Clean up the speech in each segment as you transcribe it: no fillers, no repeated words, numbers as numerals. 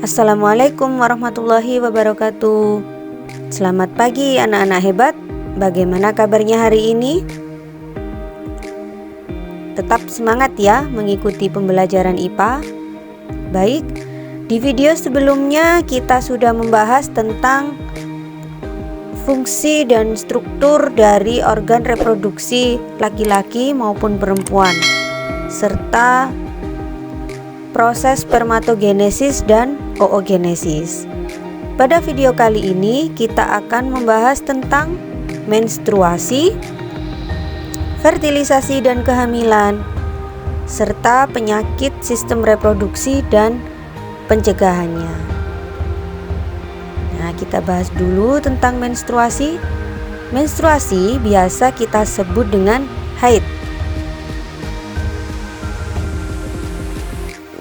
Assalamualaikum warahmatullahi wabarakatuh. Selamat pagi anak-anak hebat. Bagaimana kabarnya hari ini? Tetap semangat ya mengikuti pembelajaran IPA. Baik, di video sebelumnya kita sudah membahas tentang fungsi dan struktur dari organ reproduksi laki-laki maupun perempuan, serta proses spermatogenesis dan oogenesis. Pada video kali ini kita akan membahas tentang menstruasi, fertilisasi dan kehamilan, serta penyakit sistem reproduksi dan pencegahannya. Nah, kita bahas dulu tentang menstruasi. Menstruasi biasa kita sebut dengan haid,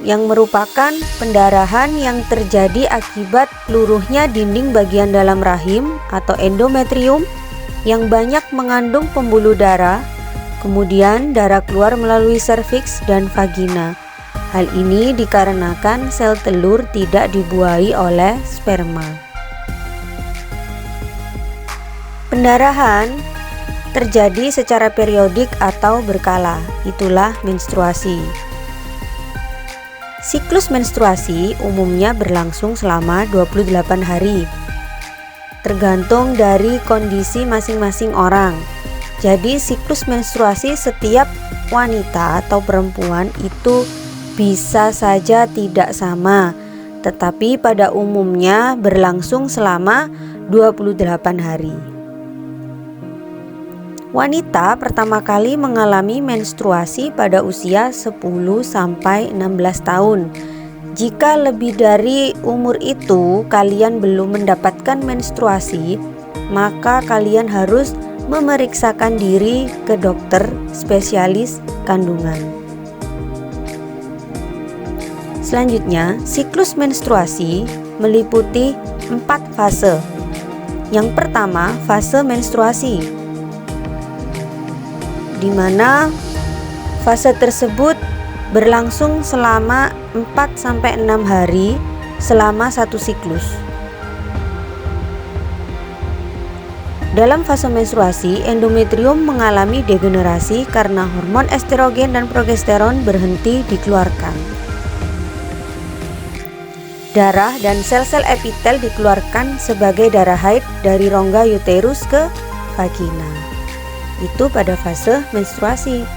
yang merupakan pendarahan yang terjadi akibat luruhnya dinding bagian dalam rahim atau endometrium yang banyak mengandung pembuluh darah. Kemudian darah keluar melalui serviks dan vagina. Hal ini dikarenakan sel telur tidak dibuahi oleh sperma. Pendarahan terjadi secara periodik atau berkala, itulah menstruasi. Siklus menstruasi umumnya berlangsung selama 28 hari, tergantung dari kondisi masing-masing orang. Jadi siklus menstruasi setiap wanita atau perempuan itu bisa saja tidak sama, tetapi pada umumnya berlangsung selama 28 hari. Wanita pertama kali mengalami menstruasi pada usia 10-16 tahun. Jika lebih dari umur itu kalian belum mendapatkan menstruasi, maka kalian harus memeriksakan diri ke dokter spesialis kandungan. Selanjutnya, siklus menstruasi meliputi 4 fase. Yang pertama, fase menstruasi, di mana fase tersebut berlangsung selama 4-6 hari selama satu siklus. Dalam fase menstruasi, endometrium mengalami degenerasi karena hormon estrogen dan progesteron berhenti dikeluarkan. Darah dan sel-sel epitel dikeluarkan sebagai darah haid dari rongga uterus ke vagina. Itu pada fase menstruasi.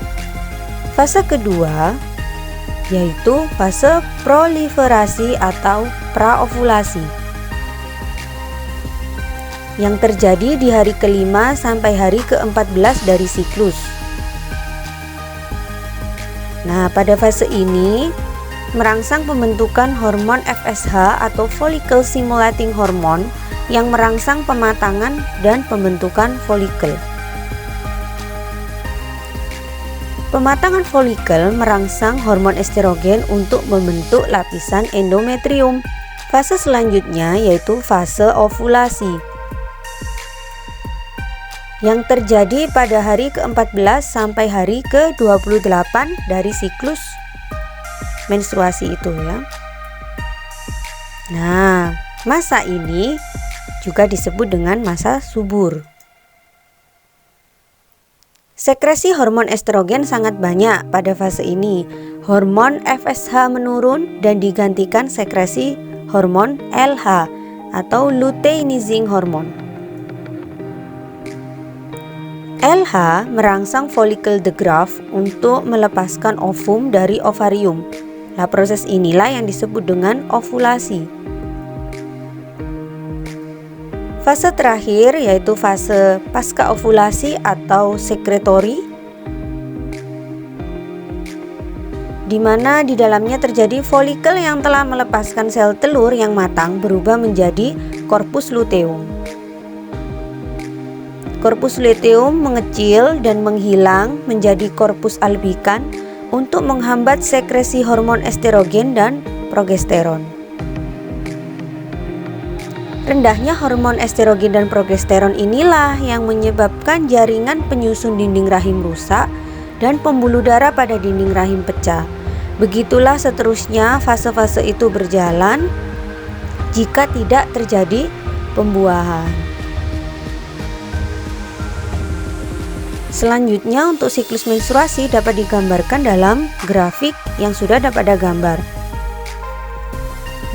Fase kedua yaitu fase proliferasi atau praovulasi, yang terjadi di hari ke-5 sampai hari ke-14 dari siklus. Nah, pada fase ini merangsang pembentukan hormon FSH atau follicle stimulating hormone yang merangsang pematangan dan pembentukan folikel. Pematangan folikel merangsang hormon estrogen untuk membentuk lapisan endometrium. Fase selanjutnya yaitu fase ovulasi, yang terjadi pada hari ke-14 sampai hari ke-28 dari siklus menstruasi itu ya. Nah, masa ini juga disebut dengan masa subur. Sekresi hormon estrogen sangat banyak pada fase ini. Hormon FSH menurun dan digantikan sekresi hormon LH atau luteinizing hormone. LH merangsang folikel de Graaff untuk melepaskan ovum dari ovarium. Nah, proses inilah yang disebut dengan ovulasi. Fase terakhir yaitu fase pasca ovulasi atau sekretori, di mana di dalamnya terjadi folikel yang telah melepaskan sel telur yang matang berubah menjadi korpus luteum. Korpus luteum mengecil dan menghilang menjadi korpus albikan untuk menghambat sekresi hormon estrogen dan progesteron. Rendahnya hormon estrogen dan progesteron inilah yang menyebabkan jaringan penyusun dinding rahim rusak dan pembuluh darah pada dinding rahim pecah. Begitulah seterusnya fase-fase itu berjalan jika tidak terjadi pembuahan. Selanjutnya, untuk siklus menstruasi dapat digambarkan dalam grafik yang sudah dapat Anda gambar.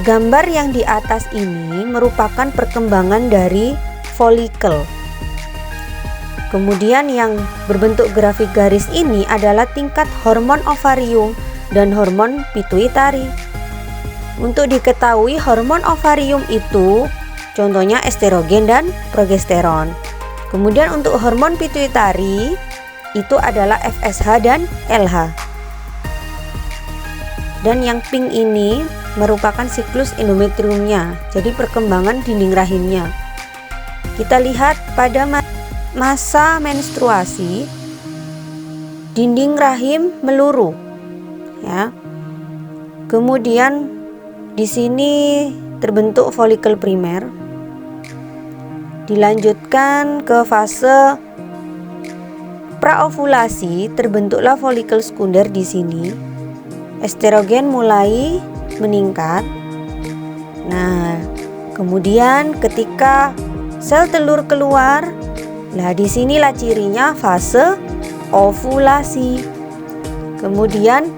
Gambar yang di atas ini merupakan perkembangan dari folikel. Kemudian yang berbentuk grafik garis ini adalah tingkat hormon ovarium dan hormon pituitari. Untuk diketahui, hormon ovarium itu contohnya estrogen dan progesteron. Kemudian untuk hormon pituitari itu adalah FSH dan LH. Dan yang pink ini merupakan siklus endometriumnya, jadi perkembangan dinding rahimnya. Kita lihat pada masa menstruasi, dinding rahim meluruh, ya. Kemudian di sini terbentuk folikel primer. Dilanjutkan ke fase praovulasi, terbentuklah folikel sekunder di sini. Estrogen mulai meningkat. Nah, kemudian ketika sel telur keluar, nah disinilah cirinya fase ovulasi. Kemudian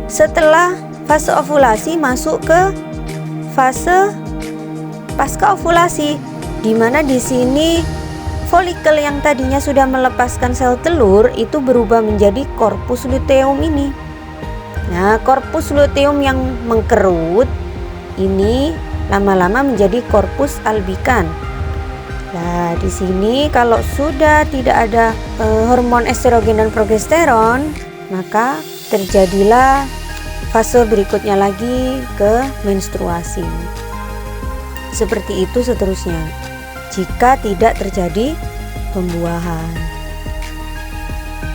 setelah fase ovulasi masuk ke fase pasca ovulasi, di mana di sini folikel yang tadinya sudah melepaskan sel telur itu berubah menjadi korpus luteum ini. Nah, korpus luteum yang mengkerut ini lama-lama menjadi korpus albikan. Nah, di sini kalau sudah tidak ada hormon estrogen dan progesteron, maka terjadilah fase berikutnya lagi ke menstruasi. Seperti itu seterusnya, jika tidak terjadi pembuahan.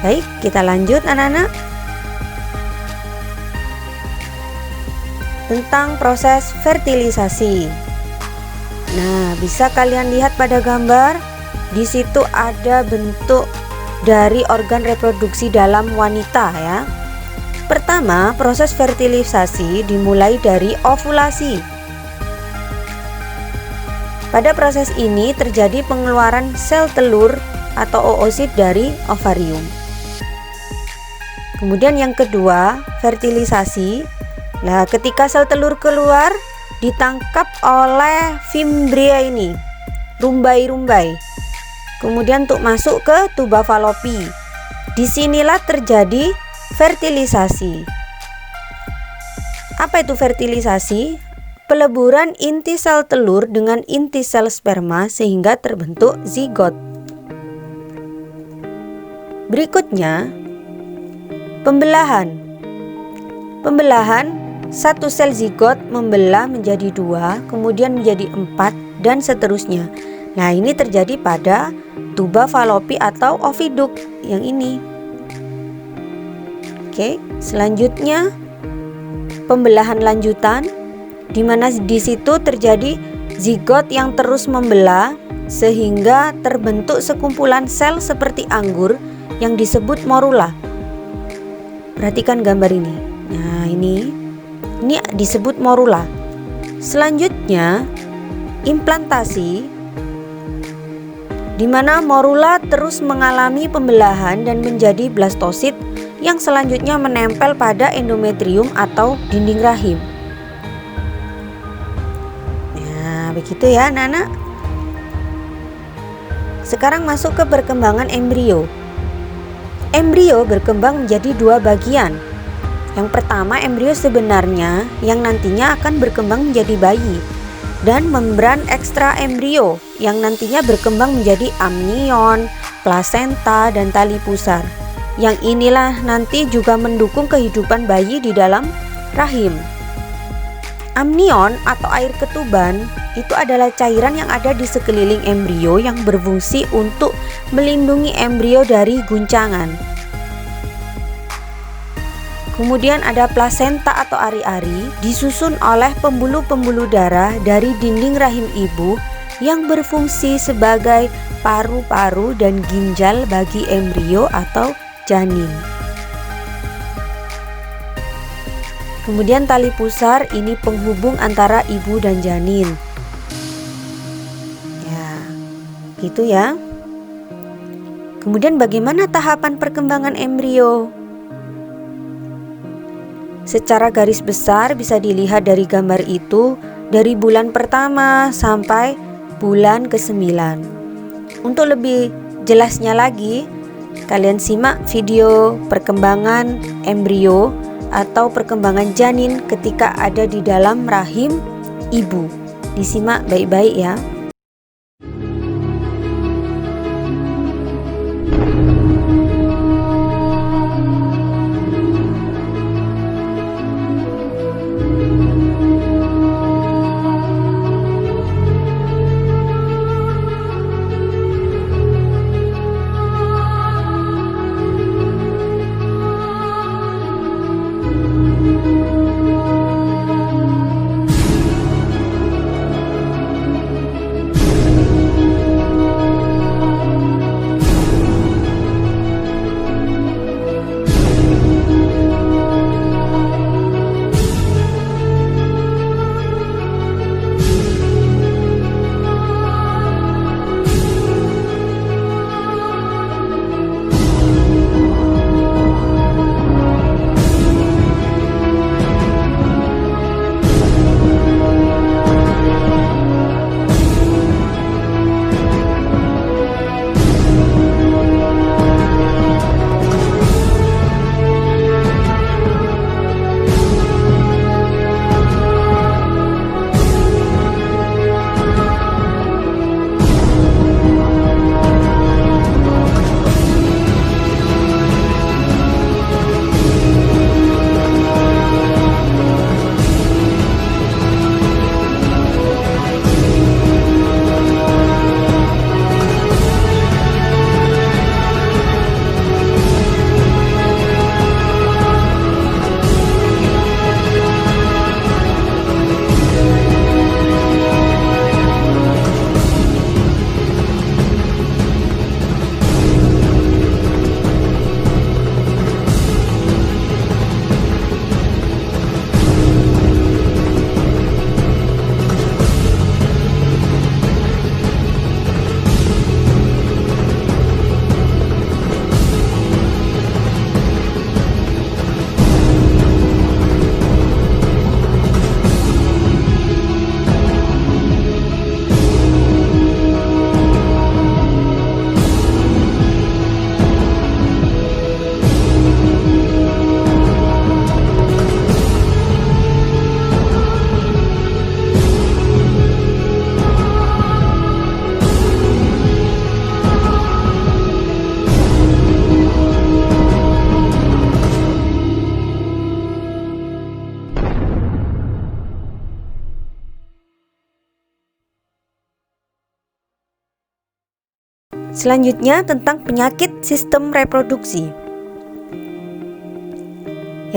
Baik, kita lanjut anak-anak. Tentang proses fertilisasi. Nah, bisa kalian lihat pada gambar, di situ ada bentuk dari organ reproduksi dalam wanita, ya. Pertama, proses fertilisasi dimulai dari ovulasi. Pada proses ini terjadi pengeluaran sel telur atau oosit dari ovarium. Kemudian yang kedua, fertilisasi. Nah, ketika sel telur keluar, ditangkap oleh fimbria ini, rumbai-rumbai. Kemudian untuk masuk ke tuba falopi. Disinilah terjadi fertilisasi. Apa itu fertilisasi? Peleburan inti sel telur dengan inti sel sperma sehingga terbentuk zigot. Berikutnya, pembelahan. Pembelahan, satu sel zigot membelah menjadi 2, kemudian menjadi 4, dan seterusnya. Nah, ini terjadi pada tuba falopi atau oviduk yang ini. Oke, selanjutnya pembelahan lanjutan, di mana di situ terjadi zigot yang terus membelah sehingga terbentuk sekumpulan sel seperti anggur yang disebut morula. Perhatikan gambar ini. Nah, ini disebut morula. Selanjutnya implantasi, di mana morula terus mengalami pembelahan dan menjadi blastosit yang selanjutnya menempel pada endometrium atau dinding rahim. Begitu ya anak-anak. Sekarang masuk ke perkembangan embrio. Embrio berkembang menjadi 2 bagian. Yang pertama, embrio sebenarnya yang nantinya akan berkembang menjadi bayi, dan membran ekstra embrio yang nantinya berkembang menjadi amnion, plasenta, dan tali pusar. Yang inilah nanti juga mendukung kehidupan bayi di dalam rahim. Amnion atau air ketuban itu adalah cairan yang ada di sekeliling embrio yang berfungsi untuk melindungi embrio dari guncangan. Kemudian ada plasenta atau ari-ari, disusun oleh pembuluh-pembuluh darah dari dinding rahim ibu yang berfungsi sebagai paru-paru dan ginjal bagi embrio atau janin. Kemudian tali pusar ini penghubung antara ibu dan janin. Itu ya. Kemudian bagaimana tahapan perkembangan embrio? Secara garis besar bisa dilihat dari gambar itu dari bulan pertama sampai bulan ke-9. Untuk lebih jelasnya lagi, kalian simak video perkembangan embrio atau perkembangan janin ketika ada di dalam rahim ibu. Disimak baik-baik ya. Selanjutnya tentang penyakit sistem reproduksi.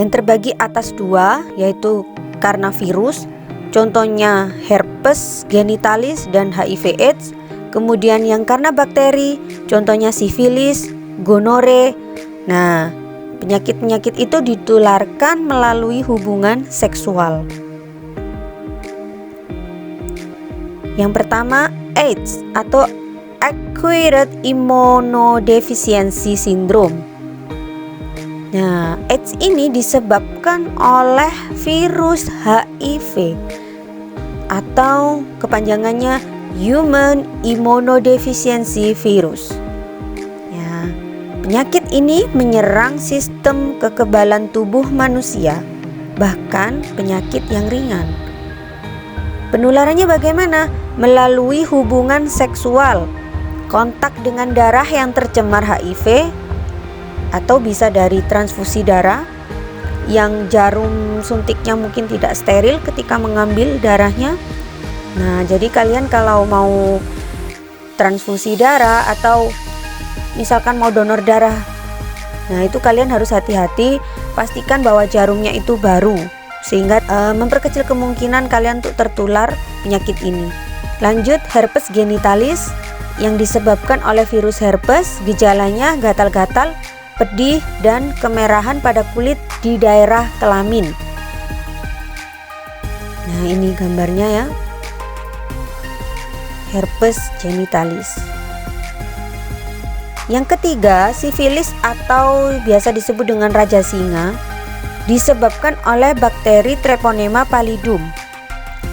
Yang terbagi atas dua, yaitu karena virus, contohnya herpes genitalis dan HIV/AIDS. Kemudian yang karena bakteri, contohnya sifilis, gonore. Nah, penyakit-penyakit itu ditularkan melalui hubungan seksual. Yang pertama, AIDS atau Acquired Immunodeficiency Syndrome. Nah, AIDS ini disebabkan oleh virus HIV atau kepanjangannya Human Immunodeficiency Virus. Ya, penyakit ini menyerang sistem kekebalan tubuh manusia, bahkan penyakit yang ringan. Penularannya bagaimana? Melalui hubungan seksual, kontak dengan darah yang tercemar HIV, atau bisa dari transfusi darah yang jarum suntiknya mungkin tidak steril ketika mengambil darahnya. Nah, jadi kalian kalau mau transfusi darah atau misalkan mau donor darah, nah itu kalian harus hati-hati, pastikan bahwa jarumnya itu baru, sehingga memperkecil kemungkinan kalian untuk tertular penyakit ini. Lanjut, herpes genitalis yang disebabkan oleh virus herpes, gejalanya gatal-gatal, pedih, dan kemerahan pada kulit di daerah kelamin. Nah, ini gambarnya ya, herpes genitalis. Yang ketiga, sifilis atau biasa disebut dengan raja singa disebabkan oleh bakteri Treponema pallidum.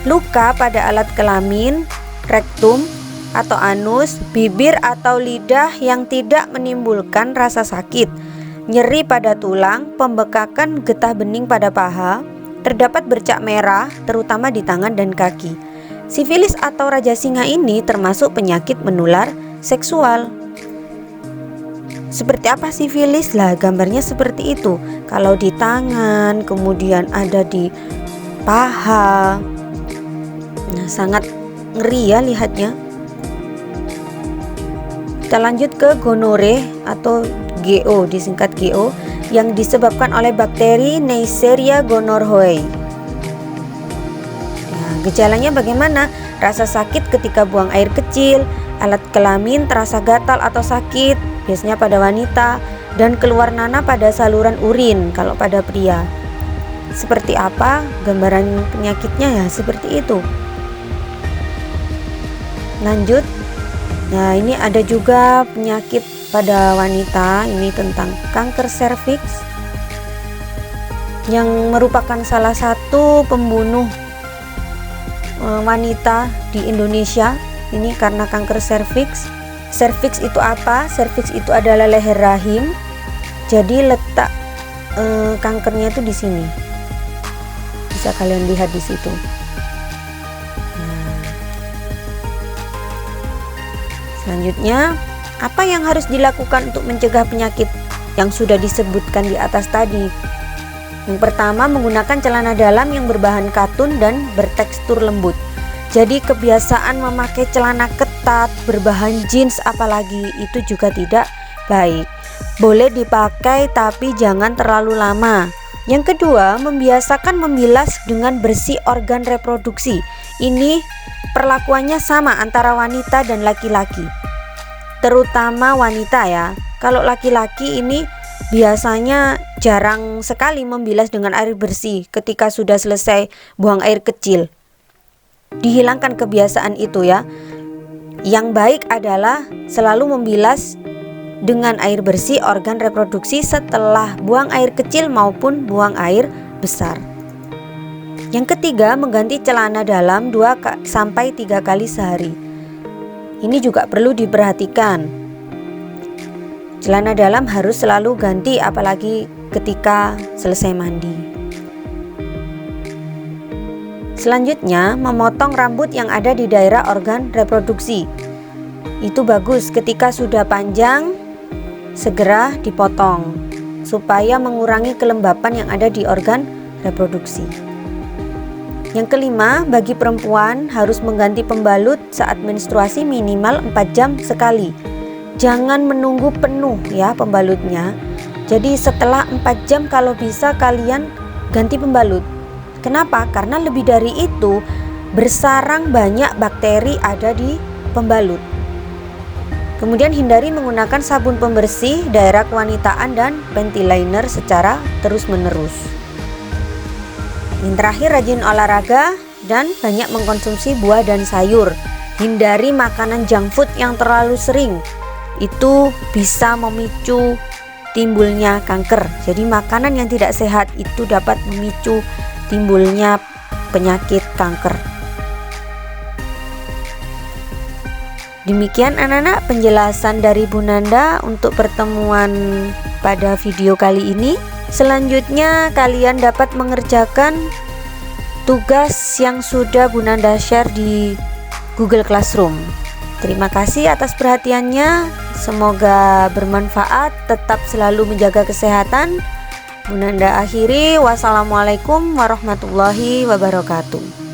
Luka pada alat kelamin, rektum atau anus, bibir atau lidah yang tidak menimbulkan rasa sakit, nyeri pada tulang, pembekakan getah bening pada paha, terdapat bercak merah terutama di tangan dan kaki. Sifilis atau raja singa ini termasuk penyakit menular seksual. Seperti apa sifilis? Lah, gambarnya seperti itu. Kalau di tangan, kemudian ada di paha. Nah, sangat ngeri ya lihatnya. Kita lanjut ke gonore atau GO, disingkat GO, yang disebabkan oleh bakteri Neisseria gonorrhoeae. Nah, gejalanya bagaimana? Rasa sakit ketika buang air kecil, alat kelamin terasa gatal atau sakit, biasanya pada wanita, dan keluar nanah pada saluran urin kalau pada pria. Seperti apa gambaran penyakitnya? Ya seperti itu. Lanjut. Nah, ini ada juga penyakit pada wanita, ini tentang kanker serviks yang merupakan salah satu pembunuh wanita di Indonesia. Ini karena kanker serviks. Serviks itu apa? Serviks itu adalah leher rahim. Jadi letak kankernya itu di sini. Bisa kalian lihat di situ. Selanjutnya, apa yang harus dilakukan untuk mencegah penyakit yang sudah disebutkan di atas tadi? Yang pertama, menggunakan celana dalam yang berbahan katun dan bertekstur lembut. Jadi kebiasaan memakai celana ketat berbahan jeans apalagi itu juga tidak baik. Boleh dipakai tapi jangan terlalu lama. Yang kedua, membiasakan membilas dengan bersih organ reproduksi. Ini perlakuannya sama antara wanita dan laki-laki, terutama wanita ya. Kalau laki-laki ini biasanya jarang sekali membilas dengan air bersih ketika sudah selesai buang air kecil. Dihilangkan kebiasaan itu ya. Yang baik adalah selalu membilas dengan air bersih organ reproduksi setelah buang air kecil maupun buang air besar. Yang ketiga, mengganti celana dalam 2-3 kali sehari. Ini juga perlu diperhatikan. Celana dalam harus selalu ganti apalagi ketika selesai mandi. Selanjutnya, memotong rambut yang ada di daerah organ reproduksi. Itu bagus ketika sudah panjang, segera dipotong supaya mengurangi kelembapan yang ada di organ reproduksi. Yang kelima, bagi perempuan harus mengganti pembalut saat menstruasi minimal 4 jam sekali. Jangan menunggu penuh ya pembalutnya. Jadi setelah 4 jam kalau bisa kalian ganti pembalut. Kenapa? Karena lebih dari itu bersarang banyak bakteri ada di pembalut. Kemudian hindari menggunakan sabun pembersih daerah kewanitaan dan panty liner secara terus-menerus. Yang terakhir, rajin olahraga dan banyak mengkonsumsi buah dan sayur. Hindari makanan junk food yang terlalu sering. Itu bisa memicu timbulnya kanker. Jadi makanan yang tidak sehat itu dapat memicu timbulnya penyakit kanker. Demikian anak-anak penjelasan dari Bu Nanda untuk pertemuan pada video kali ini. Selanjutnya kalian dapat mengerjakan tugas yang sudah Bu Nanda share di Google Classroom. Terima kasih atas perhatiannya. Semoga bermanfaat. Tetap selalu menjaga kesehatan. Bu Nanda akhiri. Wassalamualaikum warahmatullahi wabarakatuh.